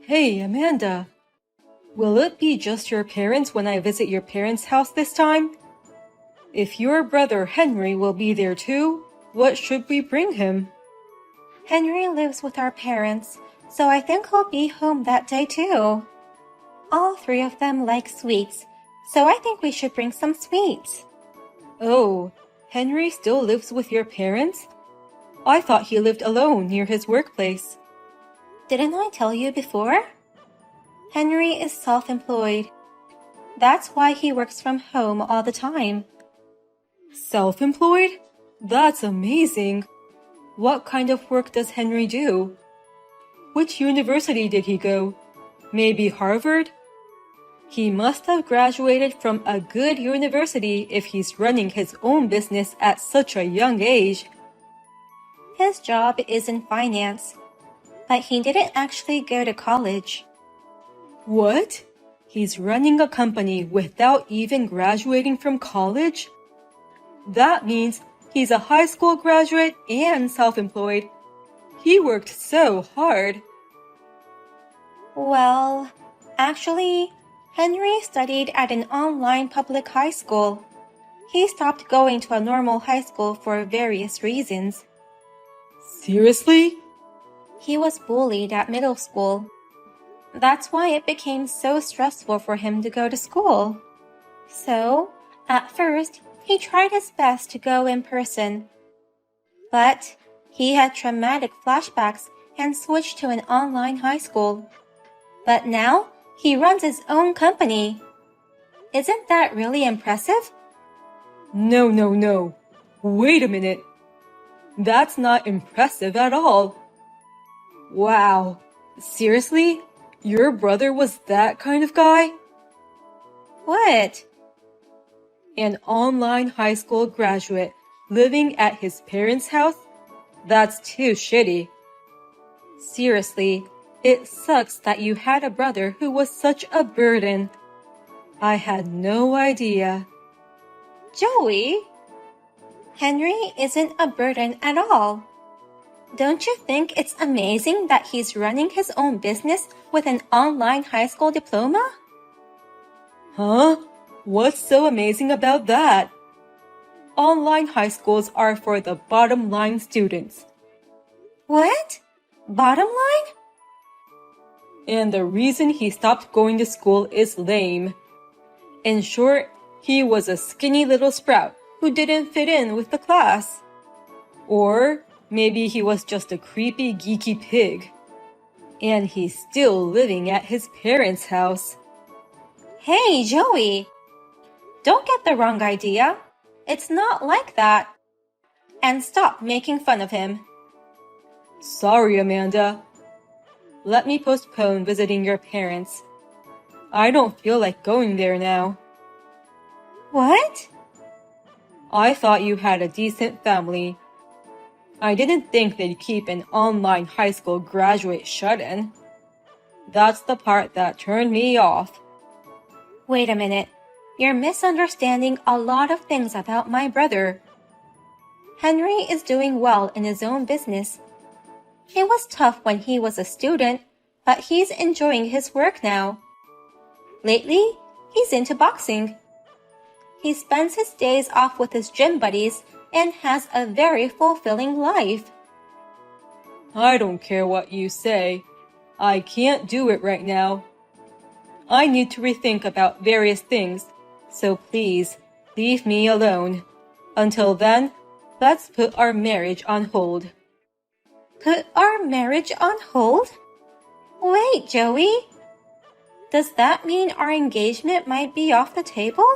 Hey, Amanda. Will it be just your parents when I visit your parents' house this time? If your brother Henry will be there too, what should we bring him? Henry lives with our parents, so I think he'll be home that day too. All three of them like sweets, so I think we should bring some sweets. Oh, Henry still lives with your parents? I thought he lived alone near his workplace. Didn't I tell you before? Henry is self-employed. That's why he works from home all the time. Self-employed? That's amazing. What kind of work does Henry do? Which university did he go? Maybe Harvard? He must have graduated from a good university if he's running his own business at such a young age. His job is in finance, but he didn't actually go to college. What? He's running a company without even graduating from college? That means he's a high school graduate and self-employed. He worked so hard. Well, actually, Henry studied at an online public high school. He stopped going to a normal high school for various reasons. Seriously? He was bullied at middle school. That's why it became so stressful for him to go to school. So, at first, he tried his best to go in person. But he had traumatic flashbacks and switched to an online high school. But now, he runs his own company. Isn't that really impressive? No. Wait a minute. That's not impressive at all. Wow. Seriously? Your brother was that kind of guy? What? An online high school graduate living at his parents' house? That's too shitty. Seriously, it sucks that you had a brother who was such a burden. I had no idea. Joey? Henry isn't a burden at all. Don't you think it's amazing that he's running his own business with an online high school diploma? Huh? What's so amazing about that? Online high schools are for the bottom line students. What? Bottom line? And the reason he stopped going to school is lame. In short, he was a skinny little sprout who didn't fit in with the class. Or maybe he was just a creepy, geeky pig. And he's still living at his parents' house. Hey, Joey! Don't get the wrong idea. It's not like that. And stop making fun of him. Sorry, Amanda. Let me postpone visiting your parents. I don't feel like going there now. What? I thought you had a decent family. I didn't think they'd keep an online high school graduate shut in. That's the part that turned me off. Wait a minute. You're misunderstanding a lot of things about my brother. Henry is doing well in his own business. It was tough when he was a student, but he's enjoying his work now. Lately, he's into boxing. He spends his days off with his gym buddies and has a very fulfilling life. I don't care what you say. I can't do it right now. I need to rethink about various things, so please leave me alone. Until then, let's put our marriage on hold. Put our marriage on hold? Wait, Joey. Does that mean our engagement might be off the table?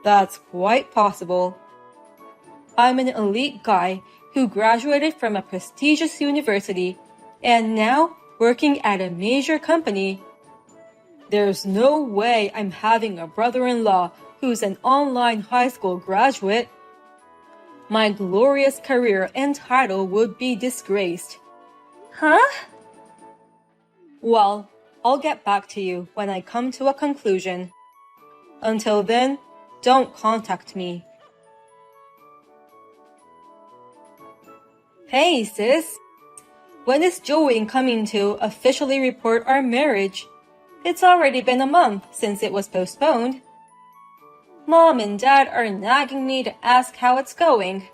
That's quite possible. I'm an elite guy who graduated from a prestigious university and now working at a major company. There's no way I'm having a brother-in-law who's an online high school graduate. My glorious career and title would be disgraced. Huh? Well, I'll get back to you when I come to a conclusion. Until then, don't contact me. Hey, sis. When is Joey coming to officially report our marriage? It's already been a month since it was postponed. Mom and Dad are nagging me to ask how it's going.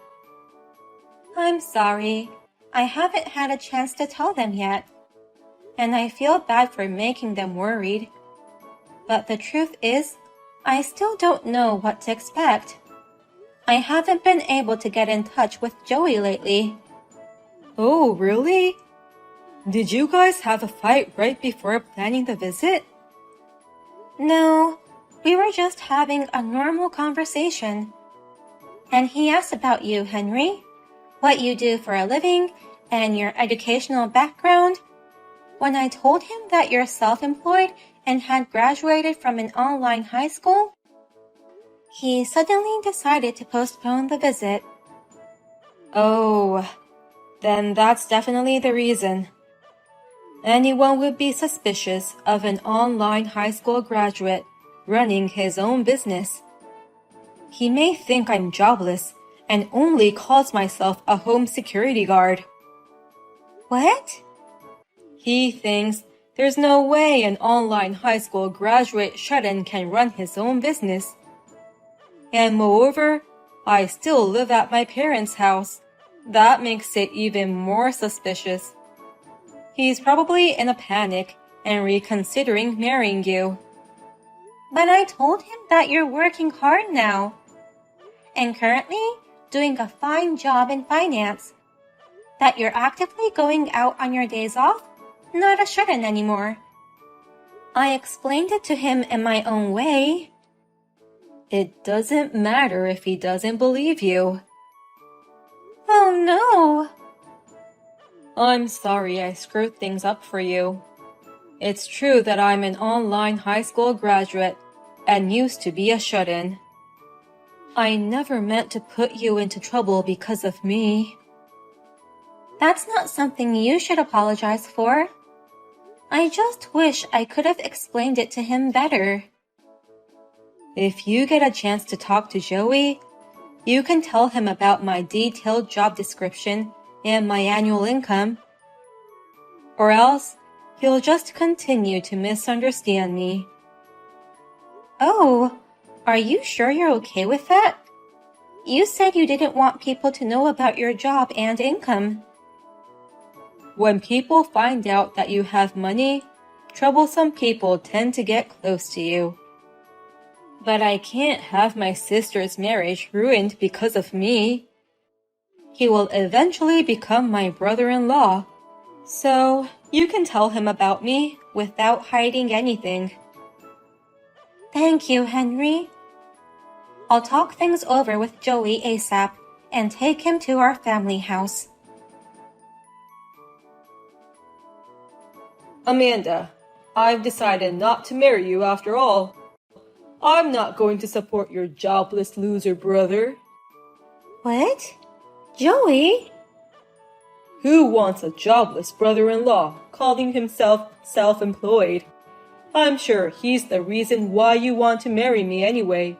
I'm sorry. I haven't had a chance to tell them yet. And I feel bad for making them worried. But the truth is, I still don't know what to expect. I haven't been able to get in touch with Joey lately. Oh, really? Did you guys have a fight right before planning the visit? No, we were just having a normal conversation. And he asked about you, Henry, what you do for a living, and your educational background. When I told him that you're self-employed and had graduated from an online high school, he suddenly decided to postpone the visit. Oh, then that's definitely the reason. Anyone would be suspicious of an online high school graduate running his own business. He may think I'm jobless and only calls myself a home security guard. What? He thinks there's no way an online high school graduate shut-in can run his own business. And moreover, I still live at my parents' house. That makes it even more suspicious. He's probably in a panic and reconsidering marrying you. But I told him that you're working hard now, and currently doing a fine job in finance. That you're actively going out on your days off, not a shut-in anymore. I explained it to him in my own way. It doesn't matter if he doesn't believe you. Oh no! I'm sorry I screwed things up for you. It's true that I'm an online high school graduate and used to be a shut-in. I never meant to put you into trouble because of me. That's not something you should apologize for. I just wish I could have explained it to him better. If you get a chance to talk to Joey, you can tell him about my detailed job description and my annual income. Or else, he'll just continue to misunderstand me. Oh, are you sure you're okay with that? You said you didn't want people to know about your job and income. When people find out that you have money, troublesome people tend to get close to you. But I can't have my sister's marriage ruined because of me. He will eventually become my brother-in-law, so you can tell him about me without hiding anything. Thank you, Henry. I'll talk things over with Joey ASAP and take him to our family house. Amanda, I've decided not to marry you after all. I'm not going to support your jobless loser brother. What? Joey? Who wants a jobless brother-in-law calling himself self-employed? I'm sure he's the reason why you want to marry me anyway.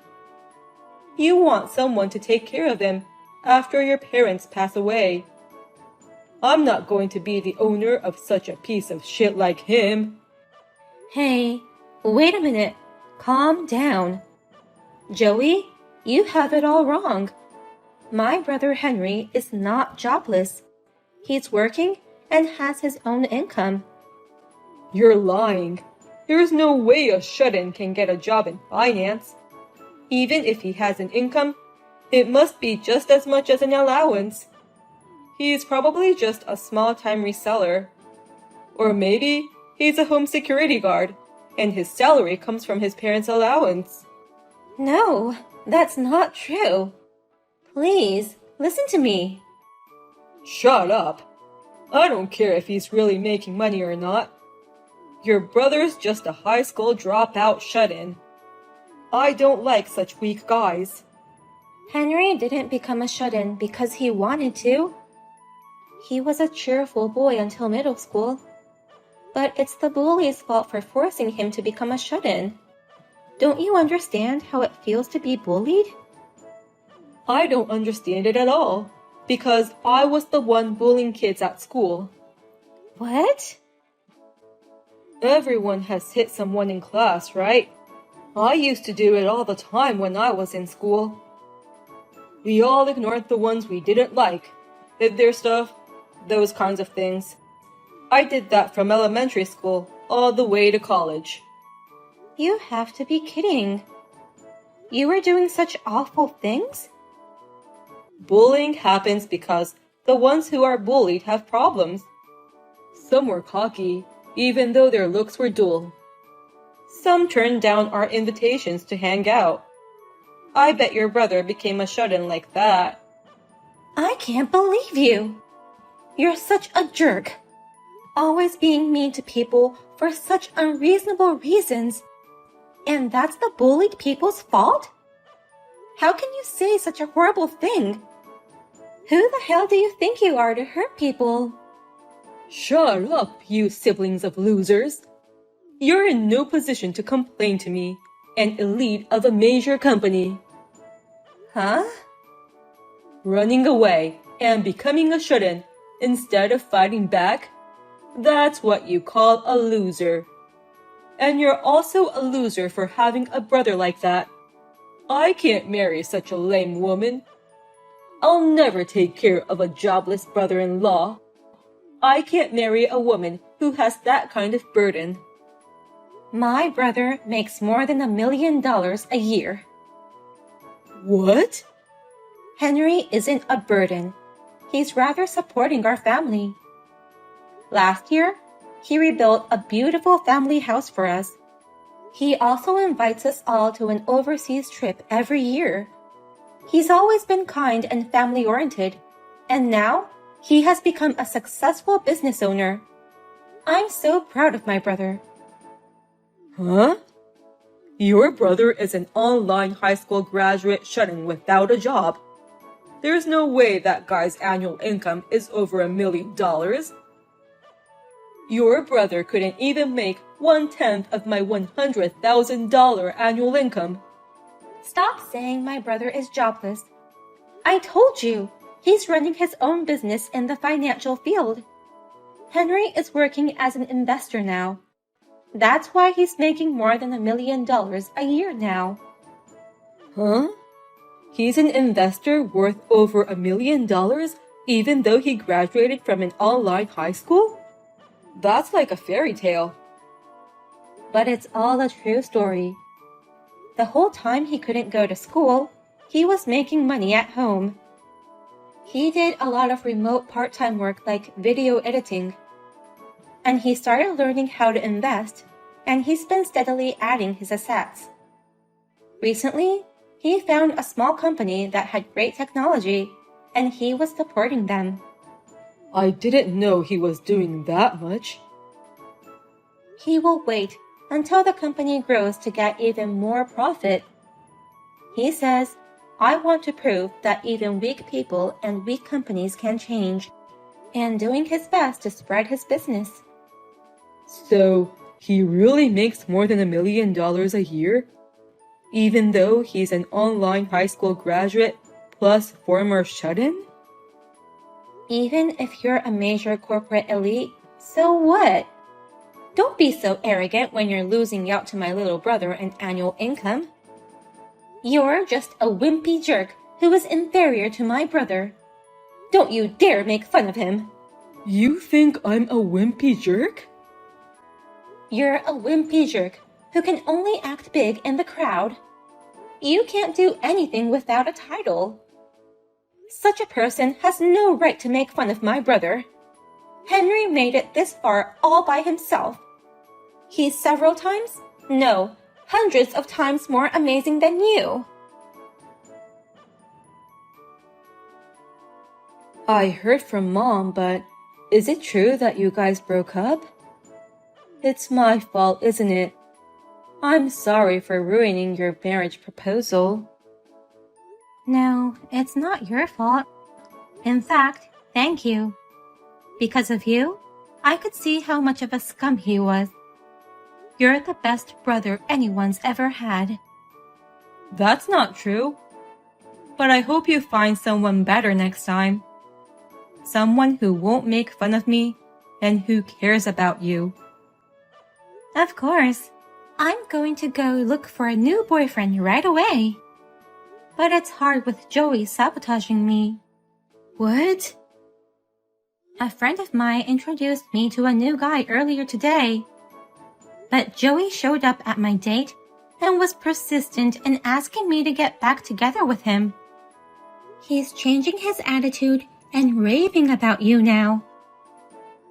You want someone to take care of him after your parents pass away. I'm not going to be the owner of such a piece of shit like him. Hey, wait a minute. Calm down. Joey, you have it all wrong. My brother Henry is not jobless. He's working and has his own income. You're lying. There's no way a shut-in can get a job in finance. Even if he has an income, it must be just as much as an allowance. He's probably just a small-time reseller. Or maybe he's a home security guard, and his salary comes from his parents' allowance. No, that's not true. Please, listen to me. Shut up. I don't care if he's really making money or not. Your brother's just a high school dropout shut-in. I don't like such weak guys. Henry didn't become a shut-in because he wanted to. He was a cheerful boy until middle school. But it's the bully's fault for forcing him to become a shut-in. Don't you understand how it feels to be bullied? I don't understand it at all, because I was the one bullying kids at school. What? Everyone has hit someone in class, right? I used to do it all the time when I was in school. We all ignored the ones we didn't like, did their stuff, those kinds of things. I did that from elementary school all the way to college. You have to be kidding. You were doing such awful things? Bullying happens because the ones who are bullied have problems. Some were cocky, even though their looks were dull. Some turned down our invitations to hang out. I bet your brother became a shut-in like that. I can't believe you. You're such a jerk. Always being mean to people for such unreasonable reasons. And that's the bullied people's fault? How can you say such a horrible thing? Who the hell do you think you are to hurt people? Shut up, you siblings of losers. You're in no position to complain to me, an elite of a major company. Huh? Running away and becoming a shut-in instead of fighting back? That's what you call a loser. And you're also a loser for having a brother like that. I can't marry such a lame woman. I'll never take care of a jobless brother-in-law. I can't marry a woman who has that kind of burden. My brother makes more than $1 million a year. What? Henry isn't a burden. He's rather supporting our family. Last year, he rebuilt a beautiful family house for us. He also invites us all to an overseas trip every year. He's always been kind and family-oriented, and now he has become a successful business owner. I'm so proud of my brother. Huh? Your brother is an online high school graduate shut-in without a job. There's no way that guy's annual income is over $1 million. Your brother couldn't even make 1/10 of my $100,000 annual income. Stop saying my brother is jobless. I told you, he's running his own business in the financial field. Henry is working as an investor now. That's why he's making more than $1 million a year now. Huh? He's an investor worth over $1 million even though he graduated from an online high school? That's like a fairy tale. But it's all a true story. The whole time he couldn't go to school, he was making money at home. He did a lot of remote part-time work like video editing. And he started learning how to invest, and he's been steadily adding his assets. Recently, he found a small company that had great technology, and he was supporting them. I didn't know he was doing that much. He will wait until the company grows to get even more profit. He says, I want to prove that even weak people and weak companies can change, and doing his best to spread his business. So, he really makes more than $1 million a year? Even though he's an online high school graduate plus former shut-in? Even if you're a major corporate elite, so what? Don't be so arrogant when you're losing out to my little brother an annual income. You're just a wimpy jerk who is inferior to my brother. Don't you dare make fun of him. You think I'm a wimpy jerk? You're a wimpy jerk who can only act big in the crowd. You can't do anything without a title. Such a person has no right to make fun of my brother. Henry made it this far all by himself. He's several times, no, hundreds of times more amazing than you. I heard from Mom, but is it true that you guys broke up? It's my fault, isn't it? I'm sorry for ruining your marriage proposal. No, it's not your fault. In fact, thank you. Because of you, I could see how much of a scum he was. You're the best brother anyone's ever had. That's not true. But I hope you find someone better next time. Someone who won't make fun of me and who cares about you. Of course. I'm going to go look for a new boyfriend right away. But it's hard with Joey sabotaging me. What? A friend of mine introduced me to a new guy earlier today. But Joey showed up at my date and was persistent in asking me to get back together with him. He's changing his attitude and raving about you now.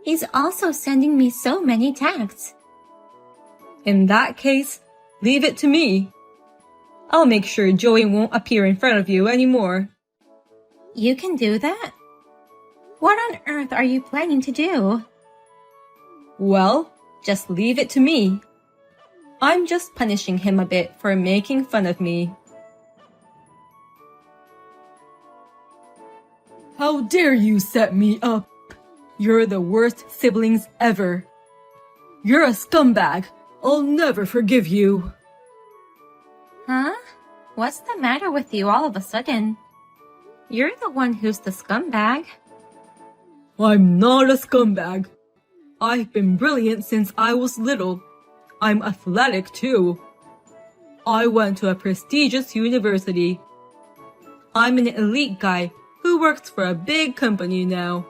He's also sending me so many texts. In that case, leave it to me. I'll make sure Joey won't appear in front of you anymore. You can do that? What on earth are you planning to do? Well, just leave it to me. I'm just punishing him a bit for making fun of me. How dare you set me up? You're the worst siblings ever. You're a scumbag. I'll never forgive you. Huh? What's the matter with you all of a sudden? You're the one who's the scumbag. I'm not a scumbag. I've been brilliant since I was little. I'm athletic too. I went to a prestigious university. I'm an elite guy who works for a big company now.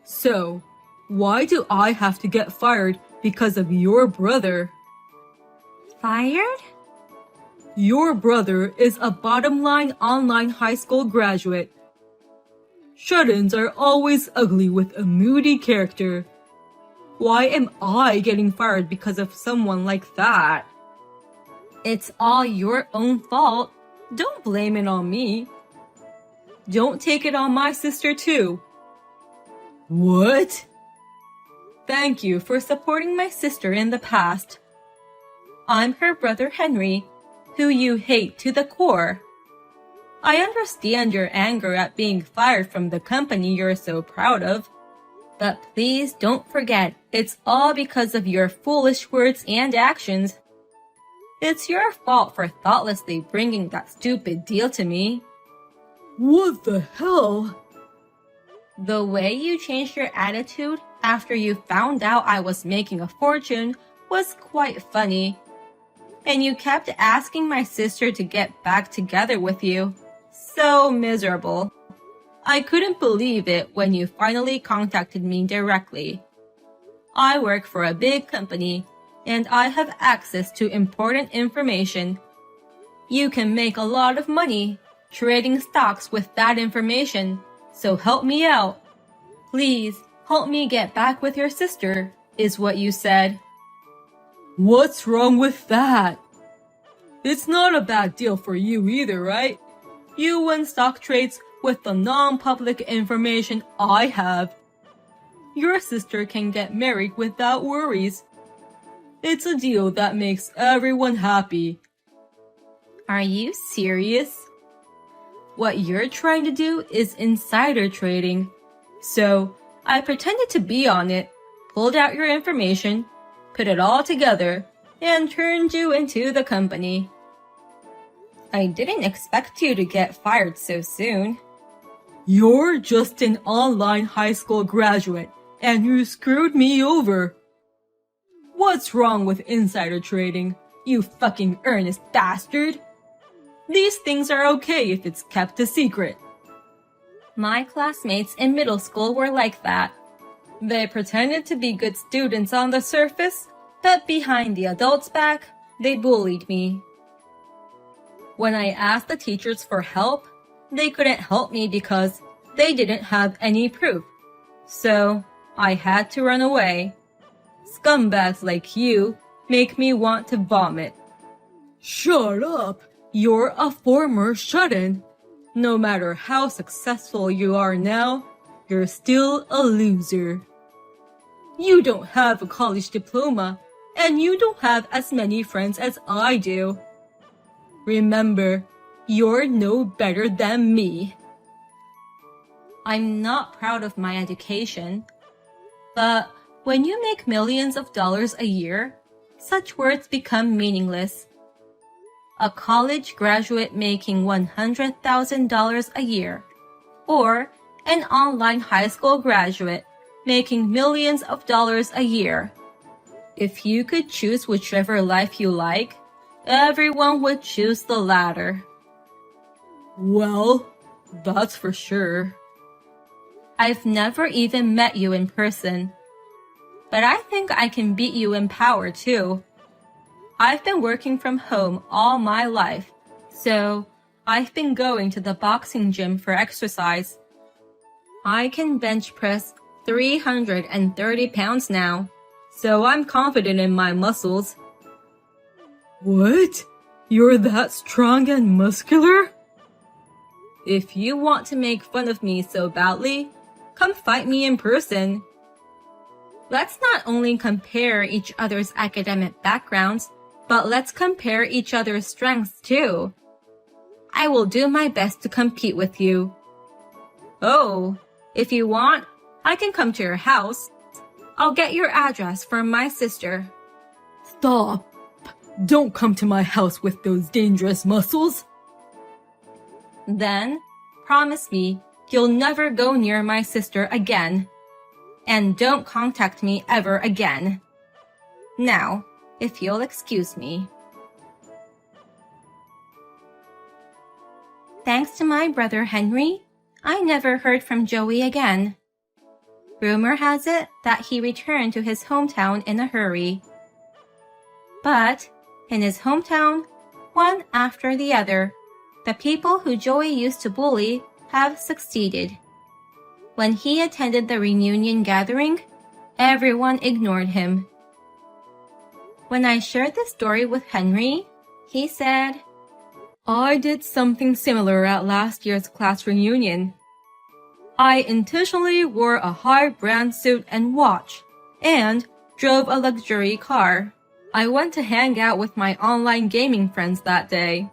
So, why do I have to get fired because of your brother? Fired? Your brother is a bottom-line online high school graduate. Shut-ins are always ugly with a moody character. Why am I getting fired because of someone like that? It's all your own fault. Don't blame it on me. Don't take it on my sister too. What? Thank you for supporting my sister in the past. I'm her brother Henry, who you hate to the core. I understand your anger at being fired from the company you're so proud of. But please don't forget, it's all because of your foolish words and actions. It's your fault for thoughtlessly bringing that stupid deal to me. What the hell? The way you changed your attitude after you found out I was making a fortune was quite funny. And you kept asking my sister to get back together with you. So miserable. I couldn't believe it when you finally contacted me directly. I work for a big company, and I have access to important information. You can make a lot of money trading stocks with that information, so help me out. Please, help me get back with your sister, is what you said. What's wrong with that? It's not a bad deal for you either, right? You win stock trades with the non-public information I have. Your sister can get married without worries. It's a deal that makes everyone happy. Are you serious? What you're trying to do is insider trading. So, I pretended to be on it, pulled out your information, put it all together, and turned you into the company. I didn't expect you to get fired so soon. You're just an online high school graduate, and you screwed me over. What's wrong with insider trading, you fucking earnest bastard? These things are okay if it's kept a secret. My classmates in middle school were like that. They pretended to be good students on the surface, but behind the adults' back, they bullied me. When I asked the teachers for help, they couldn't help me because they didn't have any proof. So, I had to run away. Scumbags like you make me want to vomit. Shut up! You're a former shut-in. No matter how successful you are now, you're still a loser. You don't have a college diploma, and you don't have as many friends as I do. Remember, you're no better than me. I'm not proud of my education, but when you make millions of dollars a year, such words become meaningless. A college graduate making $100,000 a year, or an online high school graduate making millions of dollars a year. If you could choose whichever life you like, everyone would choose the latter. Well, that's for sure. I've never even met you in person, but I think I can beat you in power too. I've been working from home all my life, so I've been going to the boxing gym for exercise. I can bench press 330 pounds now, so I'm confident in my muscles. What? You're that strong and muscular? If you want to make fun of me so badly, come fight me in person. Let's not only compare each other's academic backgrounds, but let's compare each other's strengths too. I will do my best to compete with you. Oh, if you want, I can come to your house. I'll get your address from my sister. Stop. Don't come to my house with those dangerous muscles. Then, promise me you'll never go near my sister again. And don't contact me ever again. Now, if you'll excuse me. Thanks to my brother Henry, I never heard from Joey again. Rumor has it that he returned to his hometown in a hurry. But, in his hometown, one after the other, the people who Joey used to bully have succeeded. When he attended the reunion gathering, everyone ignored him. When I shared the story with Henry, he said, I did something similar at last year's class reunion. I intentionally wore a high-brand suit and watch, and drove a luxury car. I went to hang out with my online gaming friends that day.